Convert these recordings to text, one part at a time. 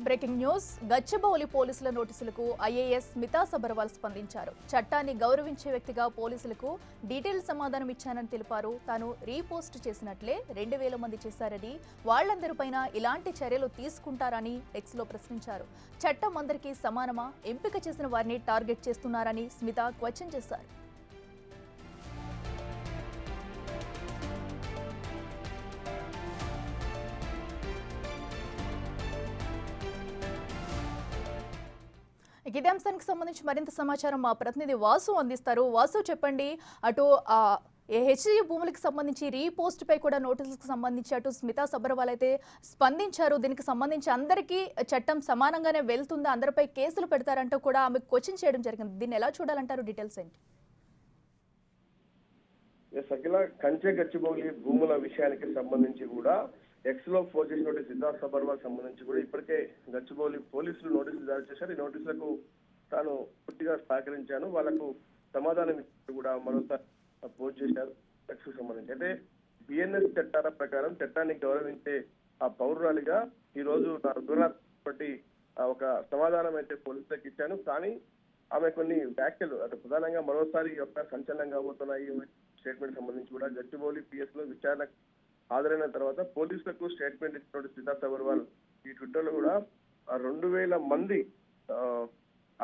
Breaking news. Gachibowli పోలీసుల నోటీసులకు IAS Smita Sabharwal స్పందించారు. చట్టాన్ని గౌరవించే వ్యక్తిగా పోలీసులకు డీటెయిల్ సమాధానం ఇచ్చానని తెలిపారు. తాను రీపోస్ట్ చేసినట్లే 2000 మంది చేశారని, వాళ్లందరిపైన ఇలాంటి చర్యలు తీసుకుంటారని ఎక్స్లో ప్రశ్నించారు. చట్టం అందరికీ సమానమా, ఎంపిక చేసిన వారిని టార్గెట్ చేస్తున్నారని స్మిత క్వశ్చన్ చేశారు. ఇదే అంశానికి సంబంధించి మరింత సమాచారం మా ప్రతినిధి వాసు అందిస్తారు. వాసు, చెప్పండి. అటు హెచ్జీ భూములకు సంబంధించి రీపోస్ట్ పై కూడా నోటీసులకు సంబంధించి అటు స్మితా సబర్వాల్ అయితే స్పందించారు. దీనికి సంబంధించి అందరికీ చట్టం సమానంగానే వెళ్తుందా, అందరిపై కేసులు పెడతారంటూ కూడా ఆమె క్వశ్చన్ చేయడం జరిగింది. దీన్ని ఎలా చూడాలంటారు? డీటెయిల్స్ ఏంటి? అఖిల, కంచె గచ్చిబౌలి భూముల విషయానికి సంబంధించి కూడా ఎక్స్ లో పోస్ట్ చేసినటువంటి స్మితా సబర్వాల్ సంబంధించి కూడా ఇప్పటికే గచ్చిబౌలి పోలీసులు నోటీసులు జారీ చేశారు. ఈ నోటీసులకు తాను పూర్తిగా సహకరించాను, వాళ్ళకు సమాధానం ఇచ్చి కూడా మరోసారి పోస్ట్ చేశారు. ఎక్స్ కు సంబంధించి అయితే బిఎన్ఎస్ చట్టాల ప్రకారం చట్టాన్ని గౌరవించే ఆ పౌరురాలిగా ఈ రోజు నా దూరాటి ఒక సమాధానం అయితే పోలీసులకు ఇచ్చాను. కానీ ఆమె కొన్ని వ్యాఖ్యలు అటు ప్రధానంగా మరోసారి యొక్క సంచలనం కాబోతున్నాయి. స్టేట్మెంట్ సంబంధించి కూడా గచ్చిబౌలి పిఎస్ లో విచారణ హాజరైన తర్వాత పోలీసులకు స్టేట్మెంట్ ఇచ్చినటువంటి స్మితా సబర్వాల్ ఈ ట్విట్టర్ లో కూడా 2000 మంది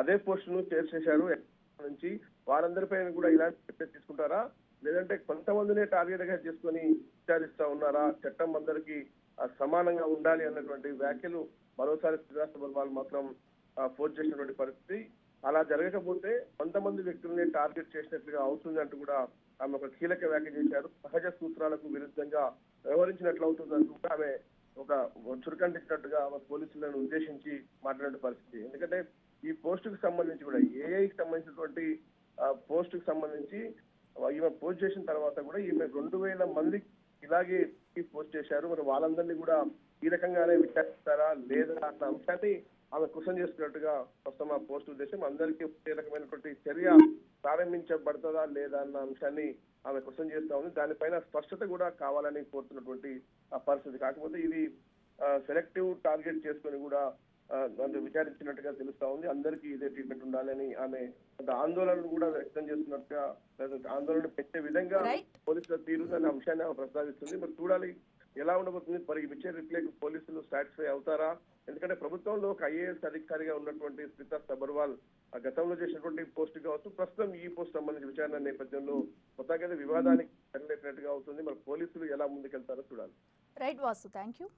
అదే పోస్ట్ ను షేర్ చేశారు. నుంచి వారందరిపైన కూడా ఇలాంటి చర్య తీసుకుంటారా, లేదంటే కొంతమందినే టార్గెట్ గా చేసుకొని విచారిస్తా ఉన్నారా, చట్టం అందరికీ సమానంగా ఉండాలి అన్నటువంటి వ్యాఖ్యలు మరోసారి స్మితా సబర్వాల్ మాత్రం పోస్ట్ చేసినటువంటి పరిస్థితి. అలా జరగకపోతే కొంతమంది వ్యక్తులని టార్గెట్ చేసినట్లుగా అవుతుంది అంటూ కూడా ఆమె ఒక కీలక వ్యాఖ్య చేశారు. సహజ సూత్రాలకు విరుద్ధంగా వ్యవహరించినట్లు అవుతుందంటూ కూడా ఆమె ఒక చురకంటించినట్టుగా ఆమె పోలీసులను ఉద్దేశించి మాట్లాడే పరిస్థితి. ఎందుకంటే ఈ పోస్ట్ కు సంబంధించి కూడా ఏఐకి సంబంధించినటువంటి పోస్ట్ కు సంబంధించి ఈమె పోస్ట్ చేసిన తర్వాత కూడా ఈమె 2000 మంది ఇలాగే పోస్ట్ చేశారు. మరి వాళ్ళందరినీ కూడా ఈ రకంగానే విచారిస్తారా లేదా అన్న అంశాన్ని ఆమె క్వశ్చన్ చేస్తున్నట్టుగా ప్రస్తుతం ఆ పోస్ట్ ఉద్దేశం. అందరికీ ఒకే రకమైనటువంటి చర్య ప్రారంభించబడుతుందా లేదా అన్న అంశాన్ని ఆమె క్వశ్చన్ చేస్తా ఉంది. దానిపైన స్పష్టత కూడా కావాలని కోరుతున్నటువంటి పరిస్థితి. కాకపోతే ఇది సెలెక్టివ్ టార్గెట్ చేసుకుని కూడా విచారించినట్టుగా తెలుస్తా ఉంది. అందరికీ ఇదే ట్రీట్మెంట్ ఉండాలని ఆమె ఆందోళనను కూడా వ్యక్తం చేస్తున్నట్టుగా, ఆందోళన పెట్టే విధంగా పోలీసుల తీరు అనే అంశాన్ని ఆమె ప్రస్తావిస్తుంది. మరి చూడాలి ఎలా ఉండబోతుంది. మరి ఇచ్చే రిప్లైకి పోలీసులు సాటిస్ఫై అవుతారా? ఎందుకంటే ప్రభుత్వంలో ఒక ఐఏఎస్ అధికారిగా ఉన్నటువంటి స్మితా సబర్వాల్ గతంలో చేసినటువంటి పోస్ట్ కావచ్చు, ప్రస్తుతం ఈ పోస్ట్ సంబంధించిన విచారణ నేపథ్యంలో కొత్తగా వివాదానికి తెరలేపినట్టుగా అవుతుంది. మరి పోలీసులు ఎలా ముందుకెళ్తారో చూడాలి. Right Vasu, thank you.